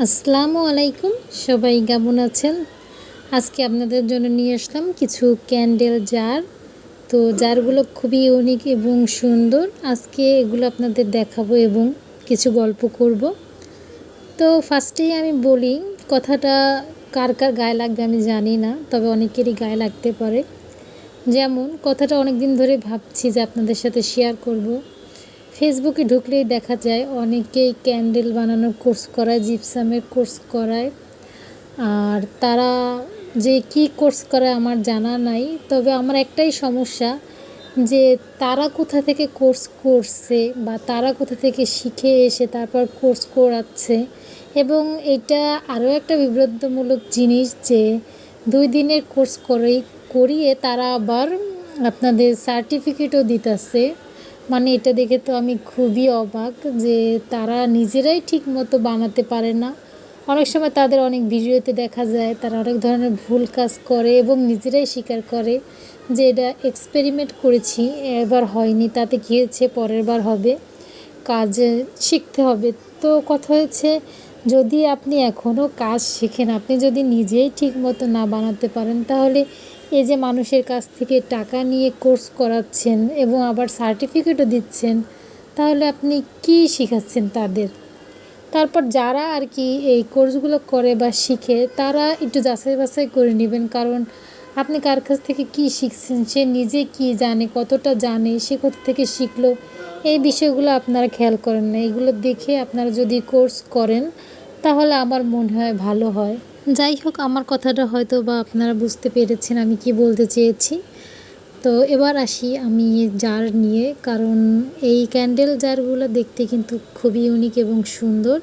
আসসালামু আলাইকুম, সবাই কেমন আছেন? আজকে আপনাদের জন্য নিয়ে আসলাম কিছু ক্যান্ডেল জার। তো জারগুলো খুবই ইউনিক এবং সুন্দর। আজকে এগুলো আপনাদের দেখাবো এবং কিছু গল্প করব। তো ফার্স্টেই আমি বলি, কথাটা কার কার গায়ে লাগবে আমি জানি না, তবে অনেকেরই গায়ে লাগতে পারে। যেমন কথাটা অনেক দিন ধরে ভাবছি যে আপনাদের সাথে শেয়ার করব। ফেসবুকে ঢুকলেই দেখা যায় অনেকেই ক্যান্ডেল বানানোর কোর্স করায়, জিপসামের কোর্স করায়। আর তারা যে কি কোর্স করায় আমার জানা নাই, তবে আমার একটাই সমস্যা যে তারা কোথা থেকে কোর্স করছে বা তারা কোথা থেকে শিখে এসে তারপর কোর্স করাচ্ছে। এবং এটা আরও একটা বিব্রতমূলক জিনিস যে 2 দিনের কোর্স করিয়ে তারা আবার আপনাদের সার্টিফিকেটও দিতেছে। মানে এটা দেখে তো আমি খুবই অবাক যে তারা নিজেরাই ঠিক মতো বানাতে পারে না। অনেক সময় তাদের অনেক ভিডিওতে দেখা যায় তারা অনেক ধরনের ভুল কাজ করে এবং নিজেরাই স্বীকার করে যে এটা এক্সপেরিমেন্ট করেছি, এবার হয়নি, তাতে কী হয়েছে, পরের বার হবে, কাজ শিখতে হবে। তো কথা হয়েছে, যদি আপনি এখনও কাজ শিখেন, আপনি যদি নিজেই ঠিক মতো না বানাতে পারেন, তাহলে এই যে মানুষের কাছ থেকে টাকা নিয়ে কোর্স করাচ্ছেন এবং আবার সার্টিফিকেটও দিচ্ছেন, তাহলে আপনি কী শেখাচ্ছেন তাদের? তারপর যারা আর কি এই কোর্সগুলো করে বা শিখে, তারা একটু যাচাই বাছাই করে নেবেন, কারণ আপনি কার কাছ থেকে কী শিখছেন, সে নিজে কী জানে, কতটা জানে, সে কোথা থেকে শিখলো, এই বিষয়গুলো আপনারা খেয়াল করেন না। এগুলো দেখে আপনারা যদি কোর্স করেন তাহলে আমার মনে হয় ভালো হয়। যাই হোক, আমার কথাটা হয়তো বা আপনারা বুঝতে পেরেছেন আমি কি বলতে চেয়েছি। তো এবার আসি আমি জার নিয়ে, কারণ এই ক্যান্ডেল জারগুলো দেখতে কিন্তু খুবই ইউনিক এবং সুন্দর।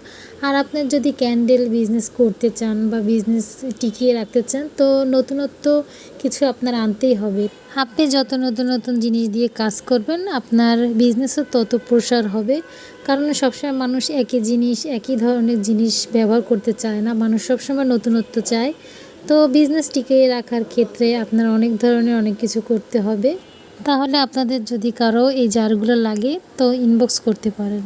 আর আপনার যদি ক্যান্ডেল বিজনেস করতে চান বা বিজনেস টিকিয়ে রাখতে চান, তো নতুনত্ব কিছু আপনার আনতেই হবে। আপনি যত নতুন নতুন জিনিস দিয়ে কাজ করবেন, আপনার বিজনেসও তত প্রসার হবে। কারণ সবসময় মানুষ একই জিনিস, একই ধরনের জিনিস ব্যবহার করতে চায় না, মানুষ সবসময় নতুনত্ব চায়। তো বিজনেস টিকিয়ে রাখার ক্ষেত্রে আপনার অনেক ধরনের অনেক কিছু করতে হবে। তাহলে আপনাদের যদি কারো এই জারগুলো লাগে তো ইনবক্স করতে পারেন।